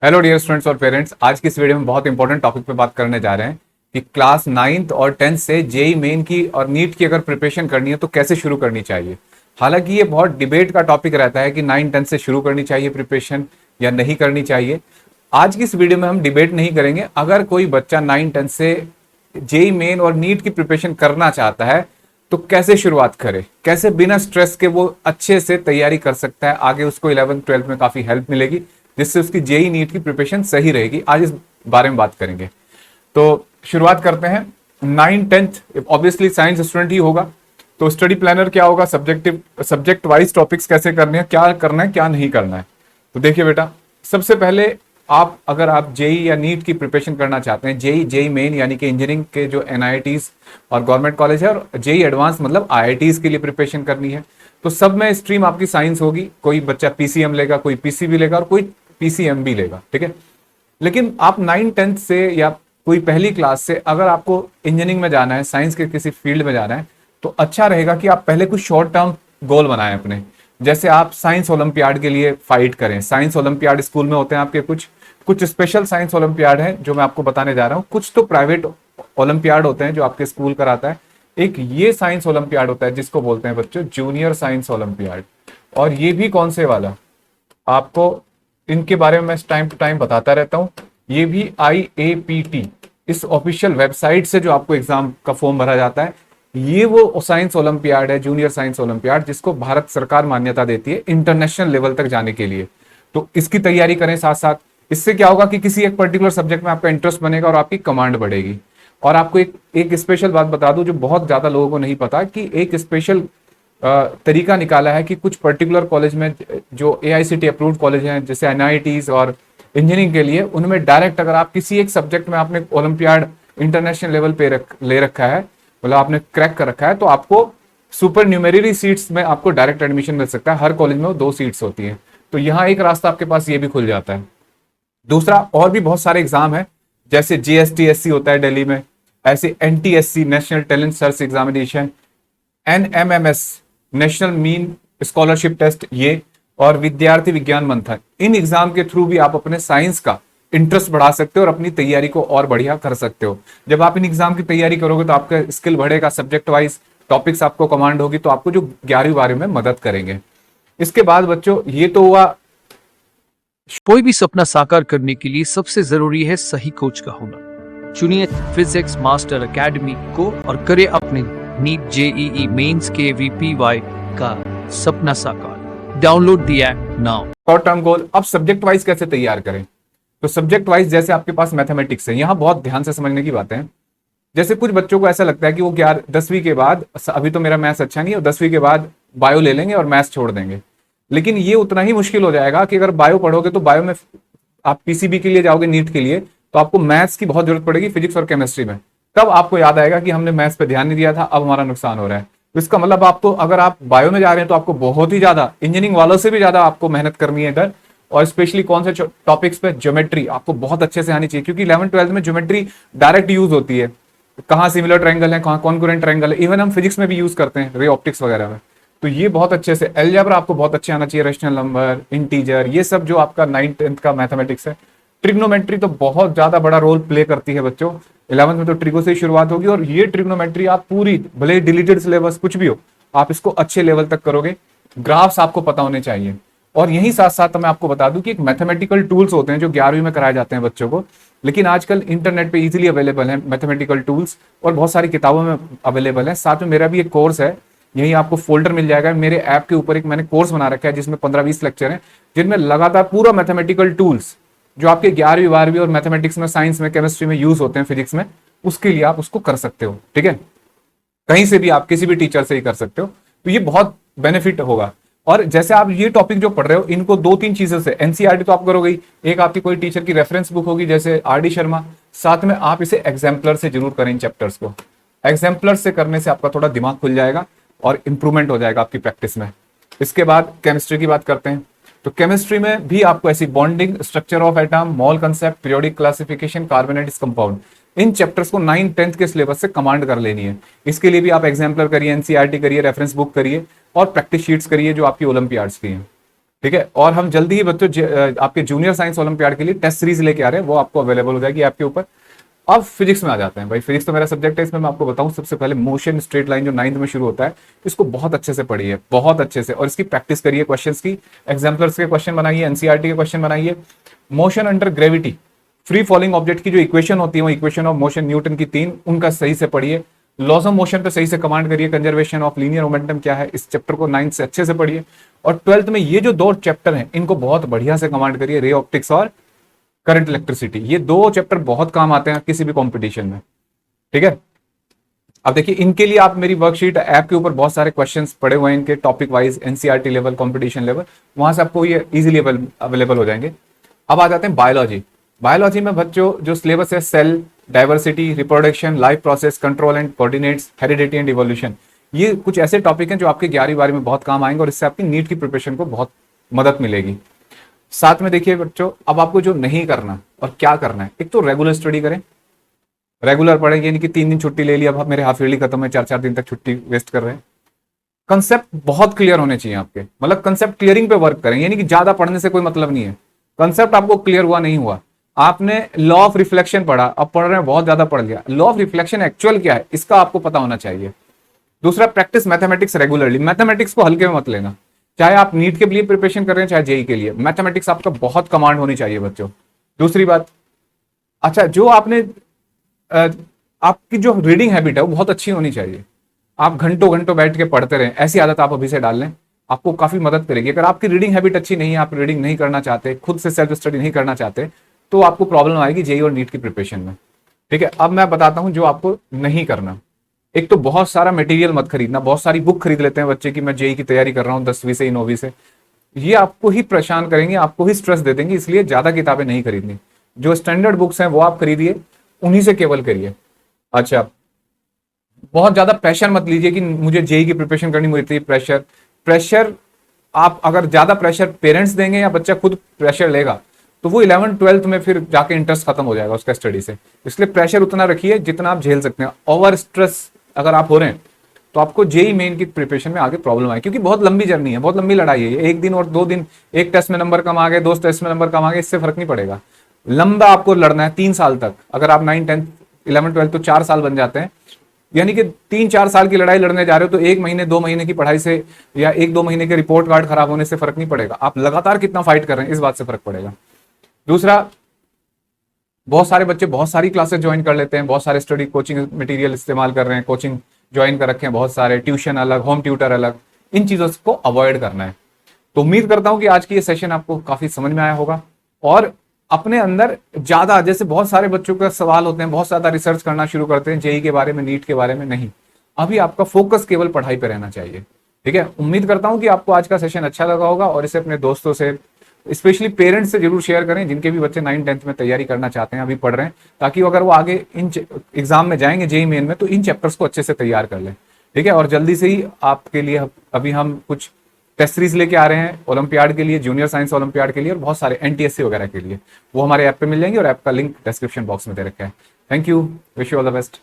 Hello dear students और parents, आज की इस वीडियो में बहुत इंपॉर्टेंट टॉपिक पे बात करने जा रहे हैं कि क्लास 9th और 10th से जेई मेन की और नीट की अगर प्रिपरेशन करनी है तो कैसे शुरू करनी चाहिए। हालांकि ये बहुत डिबेट का टॉपिक रहता है कि 9-10 से शुरू करनी चाहिए प्रिपरेशन या नहीं करनी चाहिए। आज की इस वीडियो में हम डिबेट नहीं करेंगे। अगर कोई बच्चा 9-10 से जेई मेन और नीट की प्रिपरेशन करना चाहता है तो कैसे शुरुआत करे, कैसे बिना स्ट्रेस के वो अच्छे से तैयारी कर सकता है, आगे उसको 11th-12th में काफी हेल्प मिलेगी जिससे उसकी जेई नीट की प्रिपरेशन सही रहेगी। आज इस बारे में बात करेंगे। तो शुरुआत करते हैं। 9-10th ऑब्वियसली साइंस स्टूडेंट ही होगा, तो स्टडी प्लानर क्या होगा, सब्जेक्ट वाइज टॉपिक्स कैसे करने हैं, क्या करना है क्या नहीं करना है। तो देखिए बेटा, सबसे पहले अगर आप जेई या नीट की प्रिपरेशन करना चाहते हैं, जेई मेन यानी कि इंजीनियरिंग के जो एनआईटीज और गवर्नमेंट कॉलेज है, और जेई एडवांस मतलब आईआईटीज के लिए प्रिपरेशन करनी है, तो सब में स्ट्रीम आपकी साइंस होगी। कोई बच्चा पीसीएम लेगा, कोई पीसीबी लेगा और कोई पीसीएम भी लेगा, ठीक है। लेकिन आप 9-10th से या कोई पहली क्लास से अगर आपको इंजीनियरिंग में जाना है, साइंस के किसी फील्ड में जाना है, तो अच्छा रहेगा कि आप पहले कुछ शॉर्ट टर्म गोल बनाएं अपने। जैसे आप साइंस ओलंपियाड के लिए फाइट करें। साइंस ओलंपियाड स्कूल में होते हैं आपके, कुछ स्पेशल साइंस ओलंपियाड है जो मैं आपको बताने जा रहा हूँ। कुछ तो प्राइवेट ओलंपियाड होते हैं जो आपके स्कूल कराता है। एक ये साइंस ओलंपियाड होता है जिसको बोलते हैं बच्चों जूनियर साइंस ओलंपियाड। और ये भी कौन से वाला, आपको इनके बारे में मैं टाइम टू टाइम बताता रहता हूँ। ये भी IAPT इस ऑफिशियल वेबसाइट से जो आपको एग्जाम का फॉर्म भरा जाता है, ये वो साइंस ओलंपियाड है, जूनियर साइंस ओलंपियाड, जिसको भारत सरकार मान्यता देती है इंटरनेशनल लेवल तक जाने के लिए। तो इसकी तैयारी करें साथ साथ। इससे क्या होगा कि किसी एक पर्टिकुलर सब्जेक्ट में आपका इंटरेस्ट बनेगा और आपकी कमांड बढ़ेगी। और आपको एक स्पेशल बात बता दूं जो बहुत ज्यादा लोगों को नहीं पता, कि एक स्पेशल तरीका निकाला है कि कुछ पर्टिकुलर कॉलेज में जो AICTE अप्रूव्ड कॉलेज हैं, जैसे NITs और इंजीनियरिंग के लिए, उनमें डायरेक्ट अगर आप किसी एक सब्जेक्ट में आपने ओलंपियाड इंटरनेशनल लेवल पे ले रखा है, मतलब आपने क्रैक कर रखा है, तो आपको सुपर न्यूमेररी सीट्स में आपको डायरेक्ट एडमिशन मिल सकता है। हर कॉलेज में वो 2 सीट्स होती हैं, तो यहाँ एक रास्ता आपके पास ये भी खुल जाता है। दूसरा, और भी बहुत सारे एग्जाम है, जैसे GSTSC होता है दिल्ली में, ऐसे NTSC national talent search examination, NMMS national mean scholarship test, ये और विद्यार्थी विज्ञान मंथन। इन एग्जाम के थ्रू भी आप अपने साइंस का इंटरेस्ट बढ़ा सकते हो और अपनी तैयारी को और बढ़िया कर सकते हो। जब आप इन एग्जाम की तैयारी करोगे तो आपका स्किल बढ़ेगा, सब्जेक्ट वाइज टॉपिक्स आपको कमांड होगी, तो आपको जो 11वीं-12वीं में मदद करेंगे। इसके बाद बच्चों, ये तो हुआ। कोई भी सपना साकार करने के लिए सबसे जरूरी है सही कोच का होना। चुनिए फिजिक्स मास्टर एकेडमी को और करे अपने नीट JEE मेंस के VPY का सपना साकार। Download the app now. Short term goal. अब सब्जेक्ट वाइज कैसे तैयार करें, तो सब्जेक्ट वाइज जैसे आपके पास मैथमेटिक्स है, यहाँ बहुत ध्यान से समझने की बातें हैं। जैसे कुछ बच्चों को ऐसा लगता है कि वो 10वीं के बाद, अभी तो मेरा मैथ्स अच्छा नहीं है, और 10वीं के बाद बायो ले लेंगे और मैथ्स छोड़ देंगे। लेकिन ये उतना ही मुश्किल हो जाएगा कि अगर बायो पढ़ोगे तो बायो में आप PCB के लिए जाओगे, नीट के लिए, तो आपको मैथ्स की बहुत जरूरत पड़ेगी, फिजिक्स और केमिस्ट्री में। तब आपको याद आएगा कि हमने मैथ्स पे ध्यान नहीं दिया था, अब हमारा नुकसान हो रहा है। तो इसका मतलब आपको, अगर आप बायो में जा रहे हैं तो आपको बहुत ही ज्यादा, इंजीनियरिंग वालों से भी ज्यादा आपको मेहनत करनी है इधर। और स्पेशली कौन से टॉपिक्स पे, ज्योमेट्री आपको बहुत अच्छे से आनी चाहिए, क्योंकि 11th-12th में ज्योमेट्री डायरेक्ट यूज होती है। कहाँ सिमिलर ट्रायंगल है, कहाँ कॉन्करेंट ट्रायंगल है, इवन हम फिजिक्स में भी यूज करते हैं, रे ऑप्टिक्स वगैरह में। तो ये बहुत अच्छे से, अलजेब्रा आपको बहुत अच्छे आना चाहिए, रेशनल नंबर, इंटीजर, ये सब जो आपका 9th-10th का मैथमेटिक्स है। ट्रिग्नोमेट्री तो बहुत ज्यादा बड़ा रोल प्ले करती है बच्चों। 11th में तो ट्रिगो से ही शुरुआत होगी, और ये ट्रिग्नोमेट्री आप पूरी, भले डिलीटेड सिलेबस कुछ भी हो, आप इसको अच्छे लेवल तक करोगे। ग्राफ्स आपको पता होने चाहिए। और यही साथ साथ मैं आपको बता दूं कि एक मैथमेटिकल टूल्स होते हैं जो 11वीं में कराए जाते हैं बच्चों को, लेकिन आजकल इंटरनेट पे इजीली अवेलेबल है मैथमेटिकल टूल्स, और बहुत सारी किताबों में अवेलेबल है। साथ में मेरा भी एक कोर्स है, यही आपको फोल्डर मिल जाएगा। मेरे ऐप के ऊपर एक मैंने कोर्स बना रखा है जिसमें 15-20 लेक्चर हैं, जिनमें लगातार पूरा मैथमेटिकल टूल्स जो आपके 11वीं-12वीं और मैथमेटिक्स में, साइंस में, केमिस्ट्री में यूज होते हैं, फिजिक्स में, उसके लिए आप उसको कर सकते हो, ठीक है। कहीं से भी, आप किसी भी टीचर से ही कर सकते हो, तो ये बहुत बेनिफिट होगा। और जैसे आप ये टॉपिक जो पढ़ रहे हो, इनको 2-3 चीजों से, NCERT तो आप करोगे ही, एक आपकी कोई टीचर की रेफरेंस बुक होगी जैसे RD शर्मा, साथ में आप इसे एग्जाम्पलर से जरूर करें इन चैप्टर्स को। एग्जाम्पलर से करने से आपका थोड़ा दिमाग खुल जाएगा और इंप्रूवमेंट हो जाएगा आपकी प्रैक्टिस में। इसके बाद केमिस्ट्री की बात करते हैं, तो केमिस्ट्री में भी आपको ऐसी bonding, structure of atom, mole concept, periodic classification, कार्बोनेटिक्स कंपाउंड, इन चैप्टर्स को 9-10th के सिलेबस से कमांड कर लेनी है। इसके लिए भी आप एग्जाम्पलर करिए, NCERT करिए, रेफरेंस बुक करिए और प्रैक्टिस शीट्स करिए जो आपकी ओलंपियाड्स की हैं, ठीक है। और हम जल्दी ही बच्चों आपके जूनियर साइंस ओलंपियाड के लिए टेस्ट सीरीज लेके आ रहे हैं, वो आपको अवेलेबल हो जाएगी आपके ऊपर। अब फिजिक्स में आ जाते हैं भाई, फिजिक्स तो मेरा सब्जेक्ट है, इसमें मैं आपको बताऊं सबसे पहले मोशन स्ट्रेट लाइन जो 9th में शुरू होता है, इसको बहुत अच्छे से पढ़िए, बहुत अच्छे से, और इसकी प्रैक्टिस करिए क्वेश्चंस की, एग्जाम्पलर्स के क्वेश्चन बनाइए, एनसीईआरटी के क्वेश्चन बनाइए। Motion under gravity, free falling object की जो इक्वेशन होती है वो इक्वेशन ऑफ मोशन न्यूटन की 3, उनका सही से पढ़िए। लॉज ऑफ मोशन पे सही से कमांड करिए, कंजर्वेशन ऑफ लीनियर मोमेंटम क्या है, इस चैप्टर को 9th से अच्छे से पढ़िए। और 12th में ये जो 2 चैप्टर हैं इनको बहुत बढ़िया से कमांड करिए, रे ऑप्टिक्स और करंट इलेक्ट्रिसिटी। ये 2 चैप्टर बहुत काम आते हैं किसी भी कॉम्पिटिशन में, ठीक है। अब देखिए इनके लिए आप मेरी वर्कशीट ऐप के ऊपर बहुत सारे क्वेश्चंस पड़े हुए हैं इनके, topic wise, NCERT level, competition level, वहां से आपको ये इजीली अवेलेबल हो जाएंगे। अब आ जाते हैं बायोलॉजी। बायोलॉजी में बच्चों जो सिलेबस है, cell, diversity, reproduction, life process, control and coordinates, heredity and evolution, ये कुछ ऐसे टॉपिक हैं जो आपके 11वीं 12वीं में बहुत काम आएंगे और इससे आपकी नीट की प्रिपरेशन को बहुत मदद मिलेगी। साथ में देखिए बच्चों, अब आपको जो नहीं करना और क्या करना है, एक तो रेगुलर स्टडी करें, रेगुलर पढ़ें, यानी कि 3 दिन छुट्टी ले ली, अब मेरे हाफ ईयरली खत्म है, 4-4 दिन तक छुट्टी वेस्ट कर रहे हैं। कंसेप्ट बहुत क्लियर होने चाहिए आपके, मतलब कंसेप्ट क्लियरिंग पे वर्क करें, यानी कि ज्यादा पढ़ने से कोई मतलब नहीं है। कंसेप्ट आपको क्लियर हुआ नहीं हुआ, आपने लॉ ऑफ रिफ्लेक्शन पढ़ा, अब पढ़ रहे हैं बहुत ज्यादा पढ़ लिया, लॉ ऑफ रिफ्लेक्शन एक्चुअल क्या है इसका आपको पता होना चाहिए। दूसरा, प्रैक्टिस मैथमेटिक्स रेगुलरली, मैथमेटिक्स को हल्के में मत लेना, चाहे आप नीट के लिए प्रिपरेशन कर रहे हैं चाहे जेई के लिए, मैथमेटिक्स आपका बहुत कमांड होनी चाहिए बच्चों। दूसरी बात, अच्छा जो आपने आपकी जो रीडिंग हैबिट है वो बहुत अच्छी होनी चाहिए, आप घंटों घंटों बैठ के पढ़ते रहें, ऐसी आदत आप अभी से डाल लें, आपको काफी मदद करेगी। अगर आपकी रीडिंग हैबिट अच्छी नहीं है, आप रीडिंग नहीं करना चाहते, खुद से सेल्फ स्टडी नहीं करना चाहते, तो आपको प्रॉब्लम आएगी जेई और नीट की प्रिपरेशन में, ठीक है। अब मैं बताता हूं जो आपको नहीं करना। एक तो बहुत सारा मटेरियल मत खरीदना, बहुत सारी बुक खरीद लेते हैं बच्चे की मैं जेई की तैयारी कर रहा हूं 10वीं से 9वीं से, ये आपको ही परेशान करेंगे, आपको ही स्ट्रेस दे देंगे, इसलिए ज्यादा किताबें नहीं खरीदनी। जो स्टैंडर्ड बुक्स हैं वो आप खरीदिए, उन्हीं से केवल करिए। अच्छा, बहुत ज्यादा प्रेशर मत लीजिए कि मुझे जेई की प्रिपरेशन करनी, मुझे इतनी प्रेशर। प्रेशर आप अगर ज्यादा प्रेशर पेरेंट्स देंगे या बच्चा खुद प्रेशर लेगा तो वो 11th 12th में फिर जाके इंटरेस्ट खत्म हो जाएगा उसका स्टडी से। इसलिए प्रेशर उतना रखिए जितना आप झेल सकते हैं। ओवर स्ट्रेस अगर आप हो रहे हैं तो आपको जेई मेन की प्रिपरेशन में आगे प्रॉब्लम आए, क्योंकि बहुत लंबी जर्नी है, बहुत लंबी लड़ाई है ये। 1 दिन और 2 दिन, एक टेस्ट में नंबर कम आ गए, 2 टेस्ट में नंबर कम आ गए, इससे फर्क नहीं पड़ेगा। लंबा आपको लड़ना है 3 साल तक। अगर आप 9th 10th 11th 12th तो 4 साल बन जाते हैं, यानी कि 3-4 साल की लड़ाई लड़ने जा रहे हो तो 1 महीने 2 महीने की पढ़ाई से या 1-2 महीने के रिपोर्ट कार्ड खराब होने से फर्क नहीं पड़ेगा, आप लगातार कितना फाइट कर रहे हैं इस बात से फर्क पड़ेगा। दूसरा, बहुत सारे बच्चे बहुत सारी क्लासेस ज्वाइन कर लेते हैं, बहुत सारे स्टडी कोचिंग मटेरियल इस्तेमाल कर रहे हैं, कोचिंग ज्वाइन कर रखे हैं बहुत सारे, ट्यूशन अलग, होम ट्यूटर अलग, इन चीजों को अवॉइड करना है। तो उम्मीद करता हूं कि आज की ये सेशन आपको काफी समझ में आया होगा और अपने अंदर ज्यादा, जैसे बहुत सारे बच्चों का सवाल होते हैं, बहुत ज्यादा रिसर्च करना शुरू करते हैं जेई के बारे में, नीट के बारे में, नहीं, अभी आपका फोकस केवल पढ़ाई पे रहना चाहिए, ठीक है। उम्मीद करता हूं कि आपको आज का सेशन अच्छा लगा होगा और इसे अपने दोस्तों से, स्पेशली पेरेंट्स से जरूर शेयर करें जिनके भी बच्चे 9th 10th में तैयारी करना चाहते हैं, अभी पढ़ रहे हैं, ताकि अगर वो आगे इन एग्जाम में जाएंगे जेई मेन में तो इन चैप्टर्स को अच्छे से तैयार कर लें, ठीक है। और जल्दी से ही आपके लिए अभी हम कुछ टेस्ट सीरीज लेके आ रहे हैं ओलंपियाड के लिए, जूनियर साइंस ओलंपियाड के लिए और बहुत सारे एनटीएससी वगैरह के लिए, वो हमारे ऐप पे मिल जाएंगे और ऐप का लिंक डिस्क्रिप्शन बॉक्स में दे रखा है। Thank you, wish you all the best.